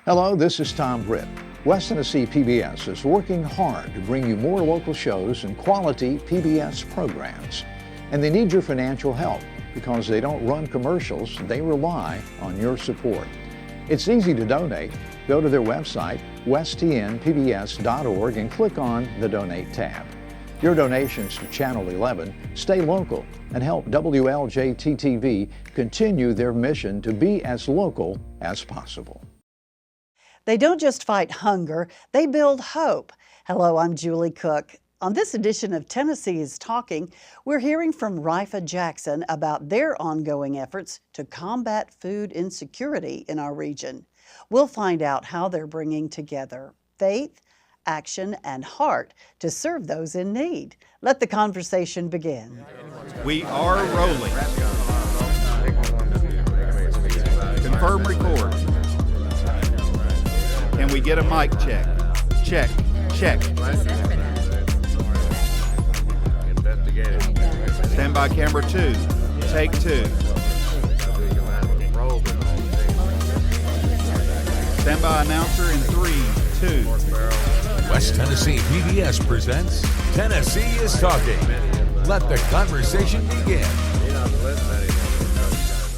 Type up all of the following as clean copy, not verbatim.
Hello, this is Tom Britt. West Tennessee PBS is working hard to bring you more local shows and quality PBS programs. And they need your financial help because they don't run commercials, they rely on your support. It's easy to donate. Go to their website, westtnpbs.org, and click on the Donate tab. Your donations to Channel 11 stay local and help WLJT-TV continue their mission to be as local as possible. They don't just fight hunger, they build hope. Hello, I'm Julie Cook. On this edition of Tennessee is Talking, we're hearing from RIFA Jackson about their ongoing efforts to combat food insecurity in our region. We'll find out how they're bringing together faith, action, and heart to serve those in need. Let the conversation begin. We are rolling. Confirm record. Can we get a mic check? Check, check. Stand by camera 2. Take 2. Stand by announcer in 3, 2. West Tennessee PBS presents Tennessee is Talking. Let the conversation begin.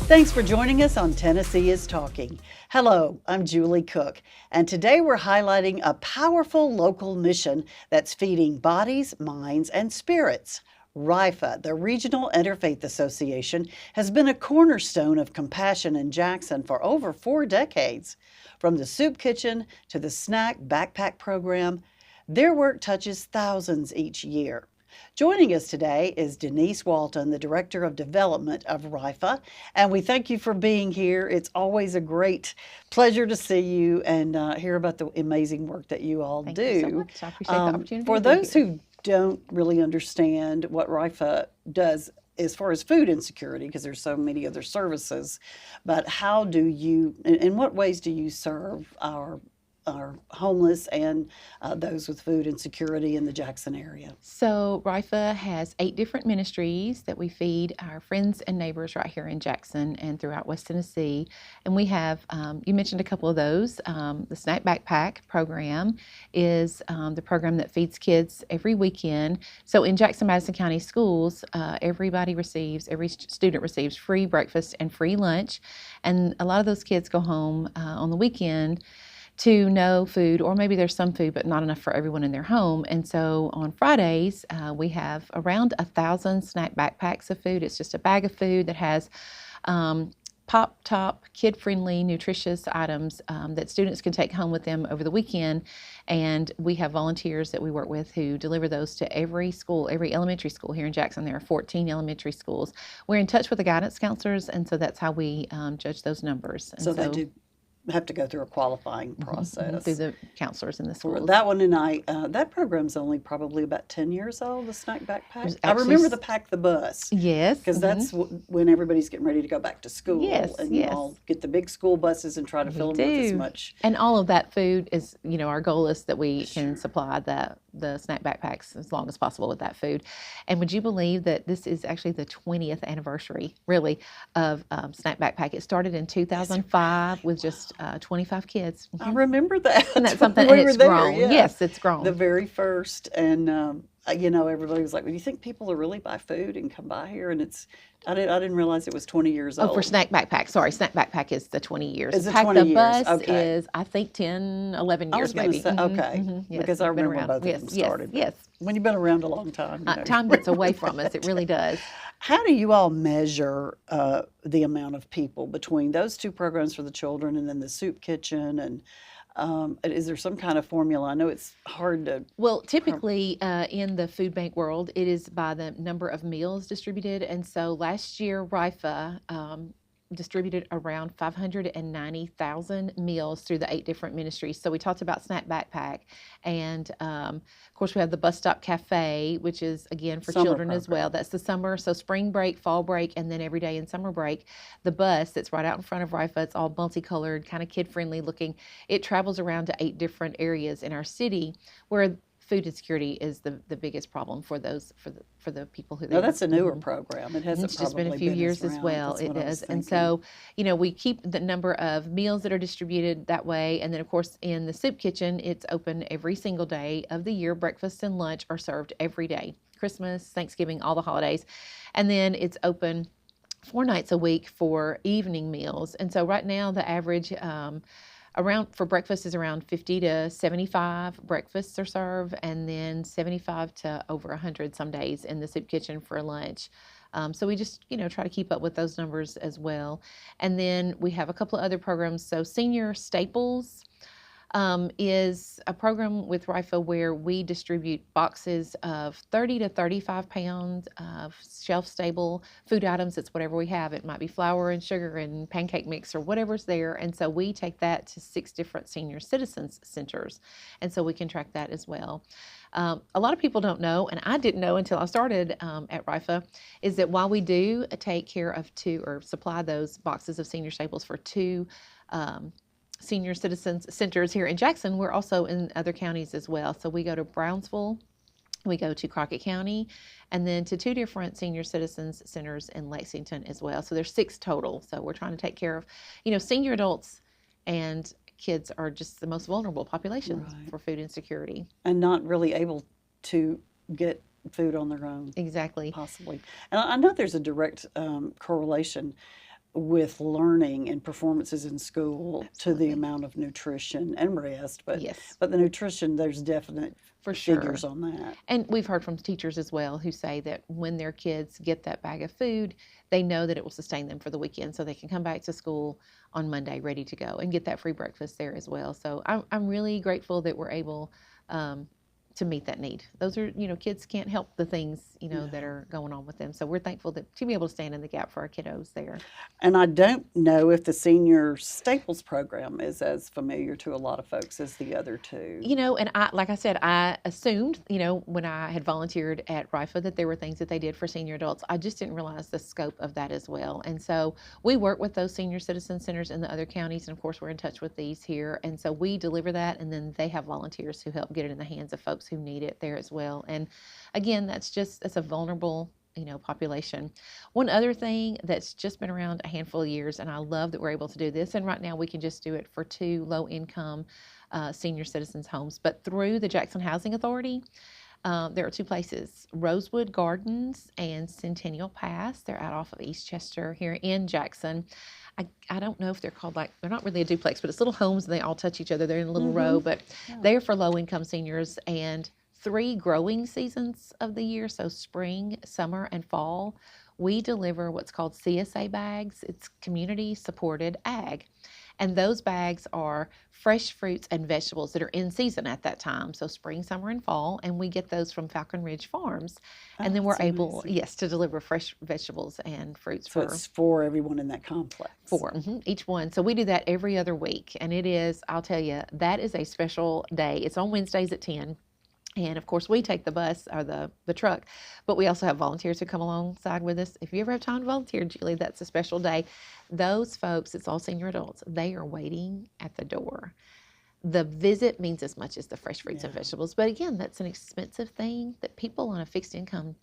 Thanks for joining us on Tennessee is Talking. Hello, I'm Julie Cook, and today we're highlighting a powerful local mission that's feeding bodies, minds, and spirits. RIFA, the Regional Interfaith Association, has been a cornerstone of compassion in Jackson for over 4 decades. From the soup kitchen to the snack backpack program, their work touches thousands each year. Joining us today is Denise Walton, the Director of Development of RIFA, and we thank you for being here. It's always a great pleasure to see you and hear about the amazing work that you all do. Thank you so much. I appreciate the opportunity. For those who don't really understand what RIFA does as far as food insecurity, because there's so many other services, but how do you, in what ways do you serve our homeless and those with food insecurity in the Jackson area? So RIFA has 8 different ministries that we feed our friends and neighbors right here in Jackson and throughout West Tennessee. And we have, you mentioned a couple of those. The Snack Backpack program is the program that feeds kids every weekend. So in Jackson-Madison County schools, every student receives free breakfast and free lunch. And a lot of those kids go home on the weekend to no food, or maybe there's some food, but not enough for everyone in their home. And so on Fridays, we have around 1,000 snack backpacks of food. It's just a bag of food that has pop-top, kid-friendly, nutritious items that students can take home with them over the weekend. And we have volunteers that we work with who deliver those to every school, every elementary school here in Jackson. There are 14 elementary schools. We're in touch with the guidance counselors, and so that's how we judge those numbers. And so they do have to go through a qualifying process. Through the counselors in the schools. That one and that program's only probably about 10 years old, the Snack Backpack. I remember the Pack the Bus. Yes. Because that's when everybody's getting ready to go back to school. Yes, and you all get the big school buses and try to fill them with as much. And all of that food is, our goal is that we can supply the snack backpacks as long as possible with that food. And would you believe that this is actually the 20th anniversary, really, of Snack Backpack? It started in 2005 with just 25 kids. I remember that. And that's something, and it's grown. Yeah. Yes, it's grown. The very first, and everybody was like, "Well, do you think people will really buy food and come by here?" And I didn't realize it was 20 years old. Oh, for Snack Backpack. Sorry, Snack Backpack is the 20 years. Is it Pack 20 the years? Bus Okay. is, I think, 10, 11 years maybe. Say, okay, Yes, because I remember around. both of them started. Yes. When you've been around a long time. Time gets away from us. It really does. How do you all measure the amount of people between those 2 programs for the children and then the soup kitchen? And is there some kind of formula? I know it's hard to... Well, typically in the food bank world, it is by the number of meals distributed. And so last year, RIFA distributed around 590,000 meals through the 8 different ministries. So we talked about Snack Backpack, and of course we have the Bus Stop Cafe, which is again for children as well. That's the summer, so spring break, fall break, and then every day in summer break. The bus that's right out in front of RIFA, it's all multicolored, kind of kid-friendly looking. It travels around to 8 different areas in our city where food insecurity is the biggest problem for the people who. No, that's a newer Mhm. program. It hasn't It's just been a probably few years as around. well. That's It what I was is. And thinking. so, we keep the number of meals that are distributed that way. And then, of course, in the soup kitchen, it's open every single day of the year. Breakfast and lunch are served every day. Christmas, Thanksgiving, all the holidays. And then it's open 4 nights a week for evening meals. And so right now the average around for breakfast is around 50 to 75 breakfasts are served, and then 75 to over 100 some days in the soup kitchen for lunch. So we just, try to keep up with those numbers as well. And then we have a couple of other programs. So Senior Staples is a program with RIFA where we distribute boxes of 30 to 35 pounds of shelf-stable food items. It's whatever we have. It might be flour and sugar and pancake mix or whatever's there. And so we take that to 6 different senior citizens centers. And so we can track that as well. A lot of people don't know, and I didn't know until I started at RIFA, is that while we do take care of 2 or supply those boxes of senior staples for 2 senior citizens centers here in Jackson, we're also in other counties as well. So we go to Brownsville, we go to Crockett County, and then to 2 different senior citizens centers in Lexington as well. So there's 6 total. So we're trying to take care of, senior adults and kids are just the most vulnerable populations for food insecurity. And not really able to get food on their own. Exactly. Possibly. And I know there's a direct correlation with learning and performances in school to the amount of nutrition and rest, but Yes. but the nutrition, there's definite For sure. figures on that. And we've heard from teachers as well who say that when their kids get that bag of food, they know that it will sustain them for the weekend, so they can come back to school on Monday ready to go and get that free breakfast there as well. So I'm really grateful that we're able to meet that need. Those are, kids can't help the things, that are going on with them. So we're thankful to be able to stand in the gap for our kiddos there. And I don't know if the Senior Staples program is as familiar to a lot of folks as the other 2. And like I said, I assumed, when I had volunteered at RIFA that there were things that they did for senior adults. I just didn't realize the scope of that as well. And so we work with those senior citizen centers in the other counties, and of course we're in touch with these here. And so we deliver that, and then they have volunteers who help get it in the hands of folks who need it there as well. And again, that's a vulnerable population. One other thing that's just been around a handful of years, and I love that we're able to do this, and right now we can just do it for 2 low-income senior citizens homes, but through the Jackson Housing Authority, there are 2 places, Rosewood Gardens and Centennial Pass. They're out off of East Chester here in Jackson. I don't know if they're called, they're not really a duplex, but it's little homes and they all touch each other. They're in a little row, but they're for low-income seniors, and 3 growing seasons of the year, so spring, summer, and fall, we deliver what's called CSA bags. It's community supported ag. And those bags are fresh fruits and vegetables that are in season at that time. So spring, summer, and fall. And we get those from Falcon Ridge Farms. And then we're able, to deliver fresh vegetables and fruits. So it's for everyone in that complex. 4, each one. So we do that every other week. And it is, I'll tell you, that is a special day. It's on Wednesdays at 10. And of course, we take the bus or the truck, but we also have volunteers who come alongside with us. If you ever have time to volunteer, Julie, that's a special day. Those folks, it's all senior adults, they are waiting at the door. The visit means as much as the fresh fruits and vegetables, but again, that's an expensive thing that people on a fixed income,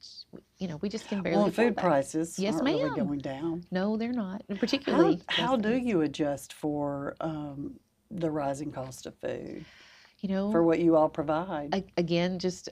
we just can barely afford food that. Prices Yes, aren't ma'am. really going down. No, they're not, particularly. How do you adjust for the rising cost of food? For what you all provide. Again, just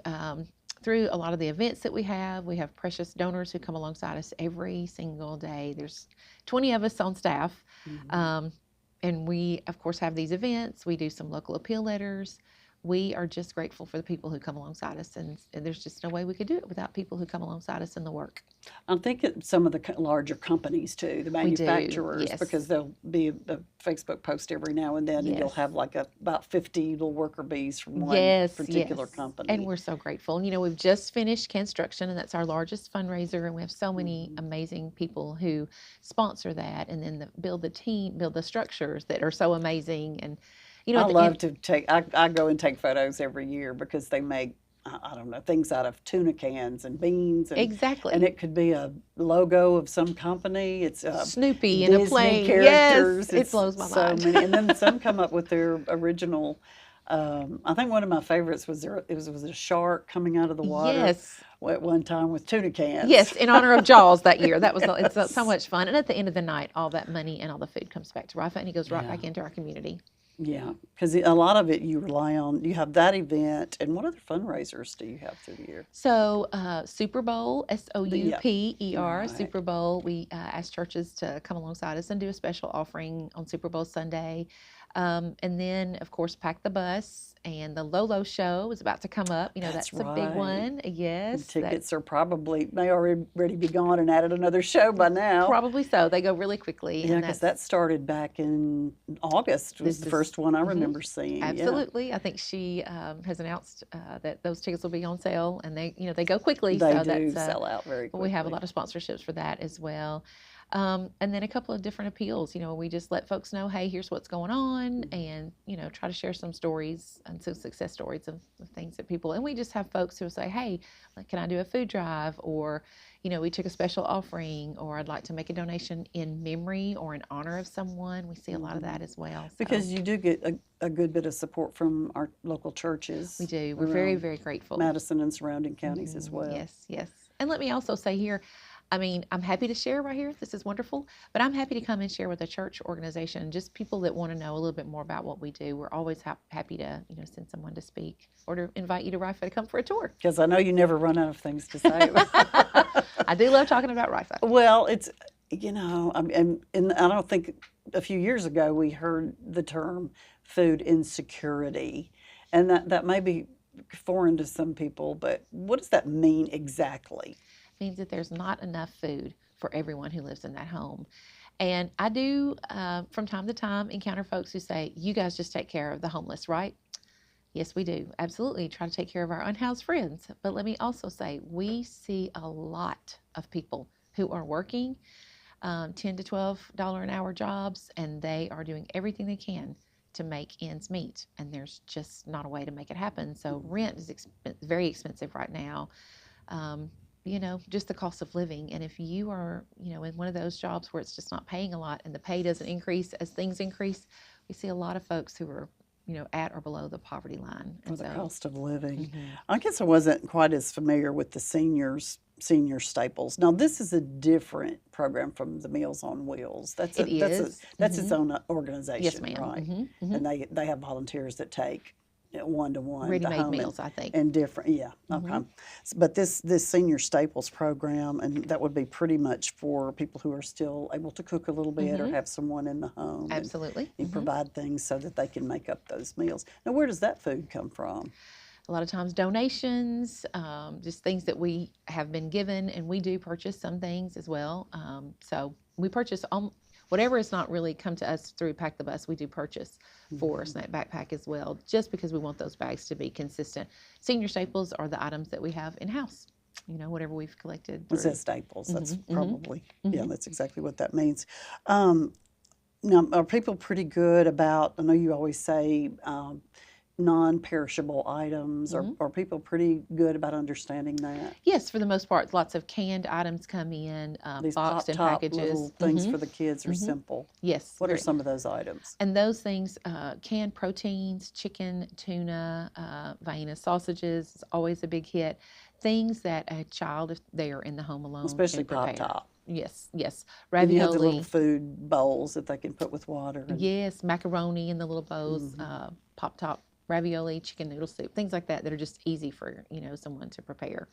through a lot of the events that we have precious donors who come alongside us every single day. There's 20 of us on staff, and we, of course, have these events. We do some local appeal letters. We are just grateful for the people who come alongside us, and there's just no way we could do it without people who come alongside us in the work. I'm thinking some of the larger companies too, the manufacturers, yes. because there'll be a Facebook post every now and then, and you'll have about 50 little worker bees from one particular company. And we're so grateful. We've just finished construction, and that's our largest fundraiser, and we have so many amazing people who sponsor that, and then build the structures that are so amazing. And I love to take, I go and take photos every year because they make, I don't know, things out of tuna cans and beans. And, exactly. And it could be a logo of some company. It's Snoopy Disney in a plane. characters. Yes, it blows my mind. Many. And then some come up with their original I think one of my favorites was it was a shark coming out of the water Yes. at one time with tuna cans. Yes, in honor of Jaws that year. That was it's so much fun. And at the end of the night, all that money and all the food comes back to RIFA, and it goes right back into our community. Yeah, because a lot of it you rely on. You have that event, and what other fundraisers do you have through the year? So Super Bowl, SOUPER, Right. Super Bowl, we ask churches to come alongside us and do a special offering on Super Bowl Sunday. And then, of course, Pack the Bus and the Lolo Show is about to come up. You know, that's a big right. one. Yes. The tickets are probably may already be gone and added another show by now. Probably so. They go really quickly. Yeah, and because that started back in August. Was the first one I remember seeing. Yeah. Absolutely. I think she has announced that those tickets will be on sale, and they go quickly. They so do that's, sell out very quickly. We have a lot of sponsorships for that as well. And then a couple of different appeals. You know, we just let folks know, hey, here's what's going on, and try to share some stories and some success stories of things that people. And we just have folks who will say, hey, can I do a food drive, or we took a special offering, or I'd like to make a donation in memory or in honor of someone. We see a lot of that as well. So. Because you do get a good bit of support from our local churches. We do. We're very, very grateful. Madison and surrounding counties as well. Yes, yes. And let me also say here, I mean, I'm happy to share right here. This is wonderful. But I'm happy to come and share with a church organization, just people that want to know a little bit more about what we do. We're always happy to, send someone to speak or to invite you to RIFA to come for a tour. Because I know you never run out of things to say. I do love talking about RIFA. Well, it's, and I don't think a few years ago we heard the term food insecurity. And that may be foreign to some people, but what does that mean exactly? Means that there's not enough food for everyone who lives in that home. And I do, from time to time, encounter folks who say, you guys just take care of the homeless, right? Yes, we do. Absolutely. Try to take care of our unhoused friends. But let me also say, we see a lot of people who are working $10 to $12 an hour jobs, and they are doing everything they can to make ends meet. And there's just not a way to make it happen. So rent is very expensive right now. Just the cost of living. And if you are, in one of those jobs where it's just not paying a lot and the pay doesn't increase as things increase, we see a lot of folks who are, at or below the poverty line. And the cost of living. I guess I wasn't quite as familiar with the senior staples. Now, this is a different program from the Meals on Wheels. That's its own organization, yes, ma'am. right? And they have volunteers that take one-to-one ready-made meals, I think, and different, okay. But this senior staples program, and that would be pretty much for people who are still able to cook a little bit or have someone in the home. Absolutely, and provide things so that they can make up those meals. Now, where does that food come from? A lot of times donations, just things that we have been given, and we do purchase some things as well. So we purchase whatever has not really come to us through Pack the Bus, we do purchase for Snack Backpack as well, just because we want those bags to be consistent. Senior staples are the items that we have in-house, whatever we've collected. It says staples. That's probably, that's exactly what that means. Now, are people pretty good about, I know you always say non-perishable items. Are people pretty good about understanding that? Yes, for the most part. Lots of canned items come in, These boxed in pop-top packages. little things for the kids are simple. Yes. What are some of those items? And those things, canned proteins, chicken, tuna, Vienna sausages is always a big hit. Things that a child, if they are in the home alone, especially can prepare. pop-top. Yes. And you have the Ravioli. little food bowls that they can put with water. Yes, macaroni in the little bowls, pop-top ravioli, chicken noodle soup, things like that are just easy for, someone to prepare.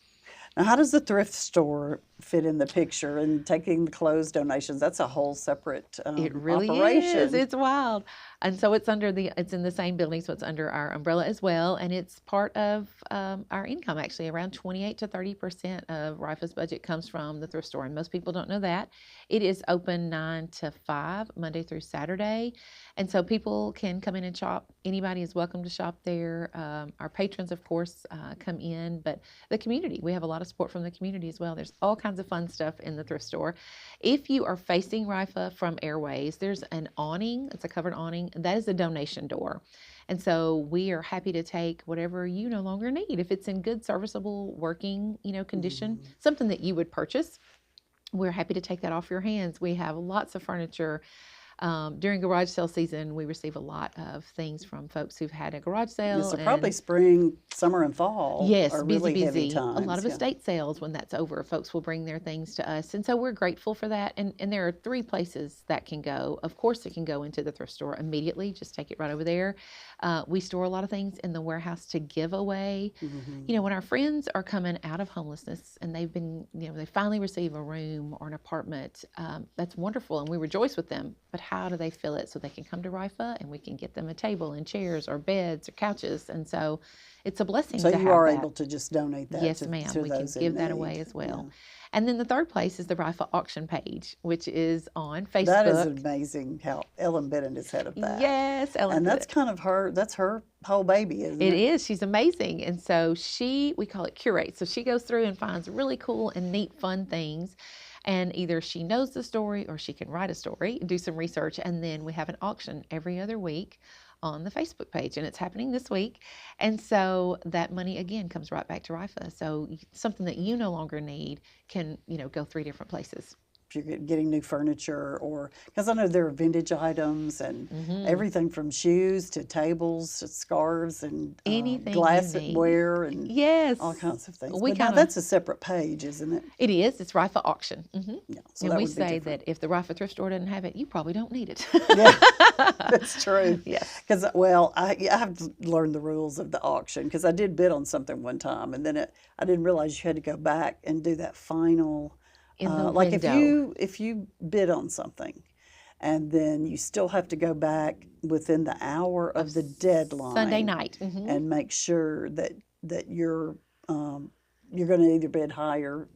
Now, how does the thrift store fit in the picture and taking the clothes donations? That's a whole separate it really operation. Is. It's wild. And so it's it's in the same building, so it's under our umbrella as well. And it's part of our income, actually. Around 28 to 30% of RIFA's budget comes from the thrift store. And most people don't know that. It is open 9 to 5, Monday through Saturday. And so people can come in and shop. Anybody is welcome to shop there. Our patrons, of course, come in. But the community, we have a lot of support from the community as well. There's all kinds of fun stuff in the thrift store. If you are facing RIFA from Airways, there's an awning. It's a covered awning. That is a donation door. And so we are happy to take whatever you no longer need. If it's in good, serviceable, working, condition, something that you would purchase, we're happy to take that off your hands. We have lots of furniture, During garage sale season, we receive a lot of things from folks who've had a garage sale. So and probably spring, summer, and fall yes, are busy, really heavy busy. times. A lot of yeah. estate sales, when that's over, folks will bring their things to us. And so we're grateful for that. And there are 3 places that can go. Of course, it can go into the thrift store immediately. Just take it right over there. We store a lot of things in the warehouse to give away. Mm-hmm. You know, when our friends are coming out of homelessness and they've been, they finally receive a room or an apartment, that's wonderful. And we rejoice with them. But how do they fill it so they can come to RIFA and we can get them a table and chairs or beds or couches? And so it's a blessing So to have you are that. able to just donate that Yes, to, ma'am. to We can those give in that need. away as well. Yeah. And then the third place is the RIFA auction page, which is on Facebook. That is amazing how Ellen Bennett is head of that. Yes, Ellen. And that's kind of that's her whole baby, isn't it? It is. She's amazing. And so we call it curate. So she goes through and finds really cool and neat, fun things. And either she knows the story or she can write a story, do some research, and then we have an auction every other week on the Facebook page, and it's happening this week. And so that money again comes right back to RIFA. So something that you no longer need can, go 3 different places. If you're getting new furniture, or because I know there are vintage items and everything from shoes to tables to scarves and Anything you need. glassware and Yes. all kinds of things. We But now that's a separate page, isn't it? It is. It's RIFA auction. Mm-hmm. Yeah. So And that we would be say different. that if the RIFA thrift store doesn't have it, you probably don't need it. Yeah, that's true. Yes. Because, I have to learn the rules of the auction because I did bid on something one time, and then I didn't realize you had to go back and do that final. In the like window. if you bid on something, and then you still have to go back within the hour of the deadline Sunday night. Mm-hmm. and make sure that you're going to either bid higher.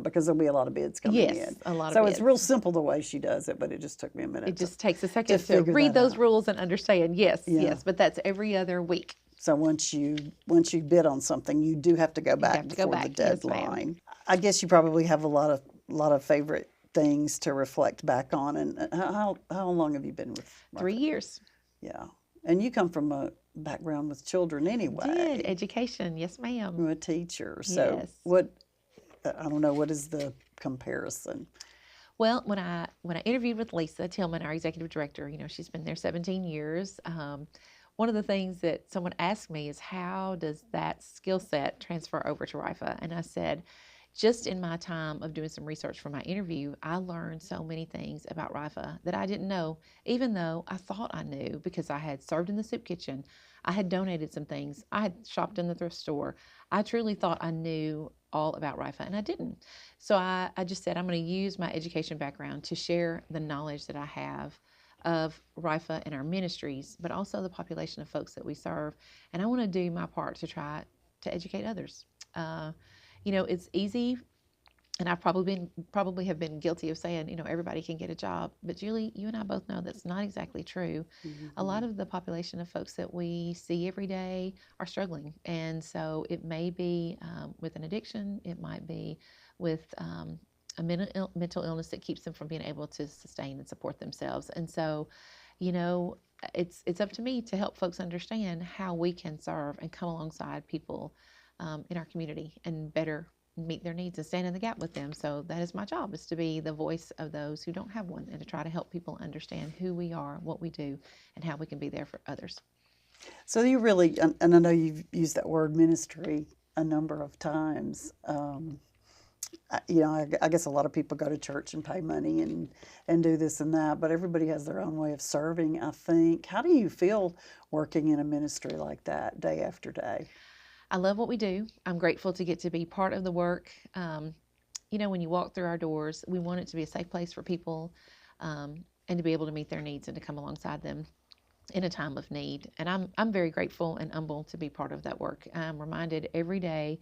Because there'll be a lot of bids coming in. Yes, a lot of So bids. it's real simple the way she does it, but it just took me a minute. It just takes a second to figure read that those out. rules and understand. Yes, Yeah. yes, but that's every other week. So once you bid on something, you do have to go back have to go before the back. Yes, ma'am. deadline. I guess you probably have a lot of favorite things to reflect back on. And how long have you been with RIFA? 3 years. Yeah, and you come from a background with children anyway. Did education? Yes, ma'am. You're a teacher, so Yes. what? I don't know. What is the comparison? Well, when I interviewed with Lisa Tillman, our executive director, she's been there 17 years. One of the things that someone asked me is, how does that skill set transfer over to RIFA? And I said, just in my time of doing some research for my interview, I learned so many things about RIFA that I didn't know, even though I thought I knew because I had served in the soup kitchen. I had donated some things. I had shopped in the thrift store. I truly thought I knew all about RIFA, and I didn't. So I just said, I'm going to use my education background to share the knowledge that I have of RIFA and our ministries, but also the population of folks that we serve. And I want to do my part to try to educate others. It's easy, and I've probably have been guilty of saying, everybody can get a job. But Julie, you and I both know that's not exactly true. Mm-hmm. A lot of the population of folks that we see every day are struggling. And so it may be with an addiction, it might be with a mental illness that keeps them from being able to sustain and support themselves. And so, it's up to me to help folks understand how we can serve and come alongside people in our community and better meet their needs and stand in the gap with them. So that is my job, is to be the voice of those who don't have one and to try to help people understand who we are, what we do, and how we can be there for others. So you really, and I know you've used that word ministry a number of times. I guess a lot of people go to church and pay money and do this and that, but everybody has their own way of serving, I think. How do you feel working in a ministry like that day after day? I love what we do. I'm grateful to get to be part of the work. When you walk through our doors, we want it to be a safe place for people and to be able to meet their needs and to come alongside them in a time of need. And I'm very grateful and humbled to be part of that work. I'm reminded every day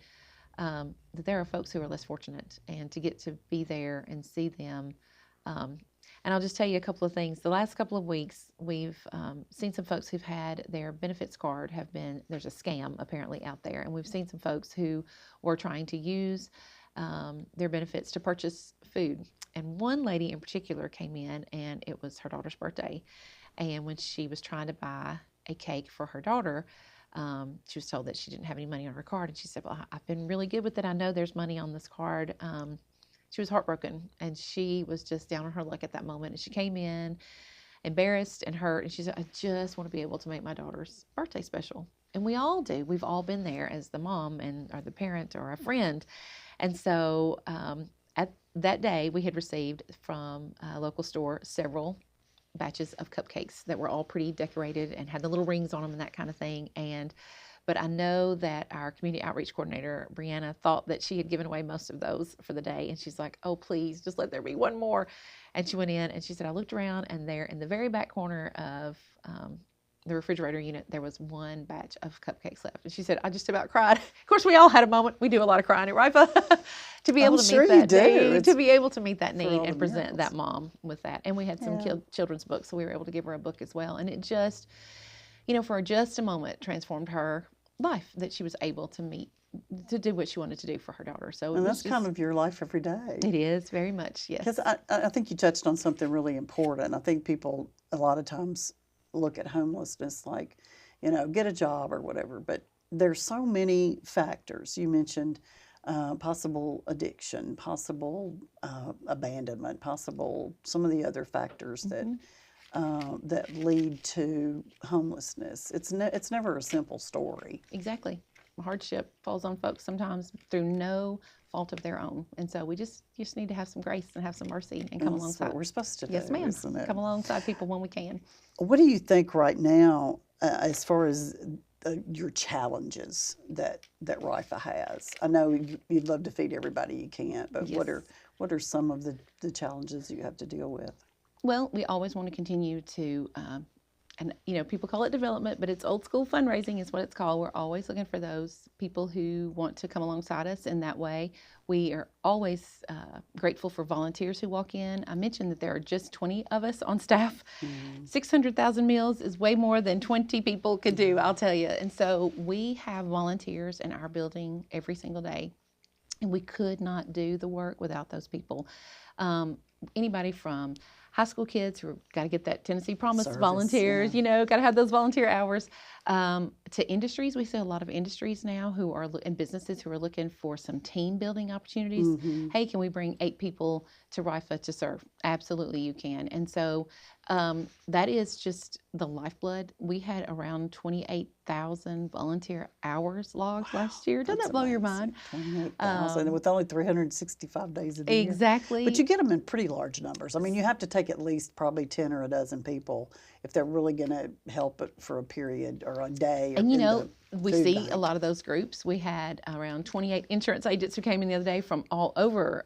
that there are folks who are less fortunate, and to get to be there and see them. And I'll just tell you a couple of things. The last couple of weeks, we've seen some folks who've had their benefits card there's a scam apparently out there. And we've seen some folks who were trying to use their benefits to purchase food. And one lady in particular came in, and it was her daughter's birthday. And when she was trying to buy a cake for her daughter, she was told that she didn't have any money on her card. And she said, well, I've been really good with it. I know there's money on this card. She was heartbroken, and she was just down on her luck at that moment. And she came in embarrassed and hurt. And she said, I just want to be able to make my daughter's birthday special. And we all do. We've all been there as the mom or the parent or a friend. And so at that day, we had received from a local store several batches of cupcakes that were all pretty decorated and had the little rings on them and that kind of thing. But I know that our community outreach coordinator, Brianna, thought that she had given away most of those for the day. And she's like, oh, please, just let there be one more. And she went in and she said, I looked around, and there in the very back corner of the refrigerator unit, there was one batch of cupcakes left. And she said, I just about cried. Of course, we all had a moment. We do a lot of crying at RIFA to be able to meet that need, to be able to meet that need and present that mom with that. And we had some children's books, so we were able to give her a book as well. And it just, for just a moment, transformed her life, that she was able to do what she wanted to do for her daughter. So and that's kind of your life every day. It is, very much, yes. Because I think you touched on something really important. I think people a lot of times look at homelessness like, get a job or whatever, but there's so many factors. You mentioned possible addiction, possible abandonment, possible some of the other factors that lead to homelessness. It's never a simple story. Exactly. Hardship falls on folks sometimes through no fault of their own, and so we just need to have some grace and have some mercy and come alongside. That's what we're supposed to do. Yes, ma'am. Isn't it? Come alongside people when we can. What do you think right now, as far as your challenges that RIFA has? I know you'd love to feed everybody you can't, but yes. what are some of the challenges you have to deal with? Well, we always want to continue to, and people call it development, but it's old school fundraising is what it's called. We're always looking for those people who want to come alongside us in that way. We are always grateful for volunteers who walk in. I mentioned that there are just 20 of us on staff. 600,000 meals is way more than 20 people could do, I'll tell you. And so we have volunteers in our building every single day, and we could not do the work without those people. Anybody from high school kids who got to get that Tennessee Promise volunteers, got to have those volunteer hours, to industries. We see a lot of industries now who are, and businesses who are looking for some team building opportunities. Hey, can we bring 8 people to RIFA to serve? Absolutely, you can. And so that is just the lifeblood. We had around 28,000 volunteer hours logged last year. Doesn't that blow your mind? 28,000 with only 365 days a year. Exactly. But you get them in pretty large numbers. I mean, you have to take at least probably 10 or a dozen people if they're really going to help it for a period or a day. And we see a lot of those groups. We had around 28 insurance agents who came in the other day from all over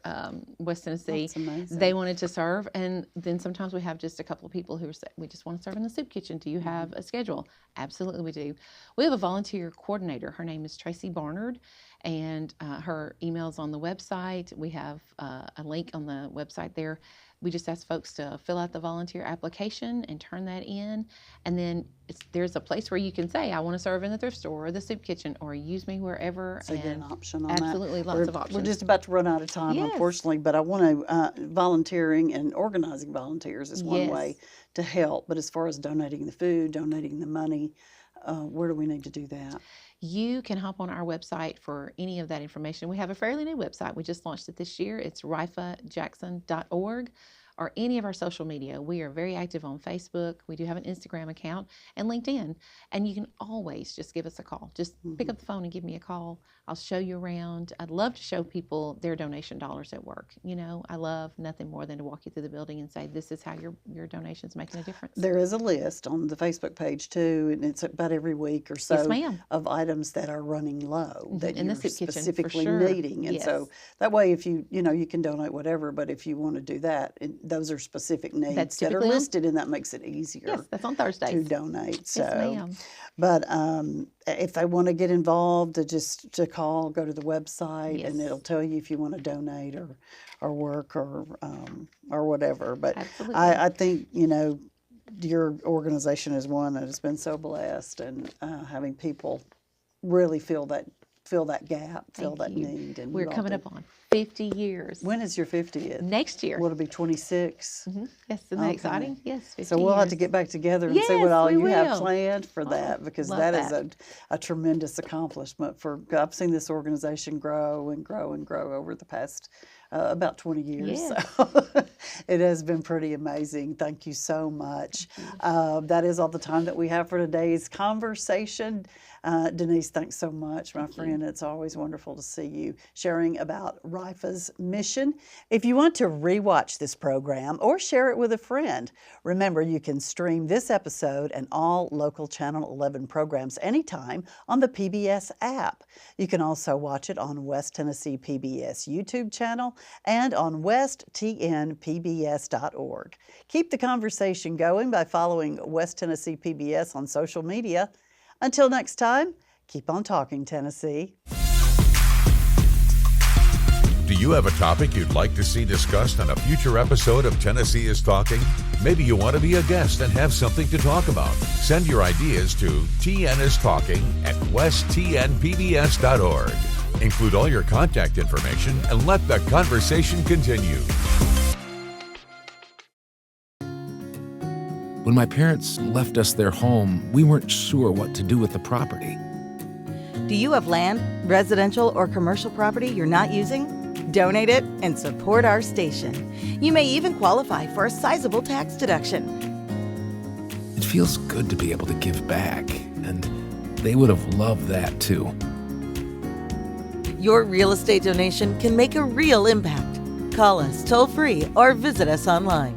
West Tennessee. That's amazing. They wanted to serve, and then sometimes we have just a couple of people who say, we just want to serve in the soup kitchen. Do you have a schedule? Absolutely, we do. We have a volunteer coordinator. Her name is Tracy Barnard, and her email's on the website. We have a link on the website there. We just ask folks to fill out the volunteer application and turn that in. And then there's a place where you can say, I want to serve in the thrift store or the soup kitchen or use me wherever. So you get an option on that. Absolutely, lots of options. We're just about to run out of time, unfortunately, but I want to, volunteering and organizing volunteers is one way to help. But as far as donating the food, donating the money, where do we need to do that? You can hop on our website for any of that information. We have a fairly new website. We just launched it this year. It's rifajackson.org, or any of our social media. We are very active on Facebook. We do have an Instagram account and LinkedIn. And you can always just give us a call. Just pick up the phone and give me a call. I'll show you around. I'd love to show people their donation dollars at work. I love nothing more than to walk you through the building and say, this is how your donation's making a difference. There is a list on the Facebook page too, and it's about every week or so of items that are running low that in you're the soup kitchen, specifically for sure. needing. And so that way, if you can donate whatever, but if you want to do that, those are specific needs that are listed, and that makes it easier. Yes, that's on Thursdays. To donate. So, yes, ma'am. But if they want to get involved, to call, go to the website, and it'll tell you if you want to donate or work or whatever. But I think your organization is one that has been so blessed, and having people really fill that gap, fill that need. And we're coming up on 50 years. When is your 50th? Next year. Will it be 26? Yes, isn't that exciting? Yes, 50 So we'll have to get back together and see what all you have planned for that, because that is a tremendous accomplishment. I've seen this organization grow and grow and grow over the past about 20 years. Yeah. So it has been pretty amazing. Thank you so much. That is all the time that we have for today's conversation. Denise, thanks so much, my friend. It's always wonderful to see you sharing about RIFA's mission. If you want to rewatch this program or share it with a friend, remember you can stream this episode and all local Channel 11 programs anytime on the PBS app. You can also watch it on West Tennessee PBS YouTube channel and on westtnpbs.org. Keep the conversation going by following West Tennessee PBS on social media. Until next time, keep on talking, Tennessee. Do you have a topic you'd like to see discussed on a future episode of Tennessee is Talking? Maybe you want to be a guest and have something to talk about. Send your ideas to tnistalking@westtnpbs.org. Include all your contact information and let the conversation continue. When my parents left us their home, we weren't sure what to do with the property. Do you have land, residential, or commercial property you're not using? Donate it and support our station. You may even qualify for a sizable tax deduction. It feels good to be able to give back, and they would have loved that too. Your real estate donation can make a real impact. Call us toll-free or visit us online.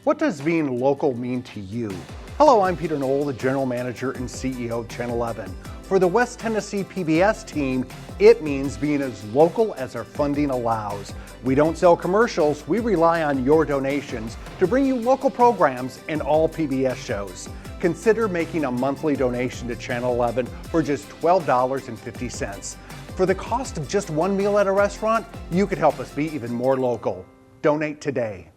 What does being local mean to you? Hello, I'm Peter Knoll, the General Manager and CEO of Channel 11. For the West Tennessee PBS team, it means being as local as our funding allows. We don't sell commercials, we rely on your donations to bring you local programs and all PBS shows. Consider making a monthly donation to Channel 11 for just $12.50. For the cost of just one meal at a restaurant, you could help us be even more local. Donate today.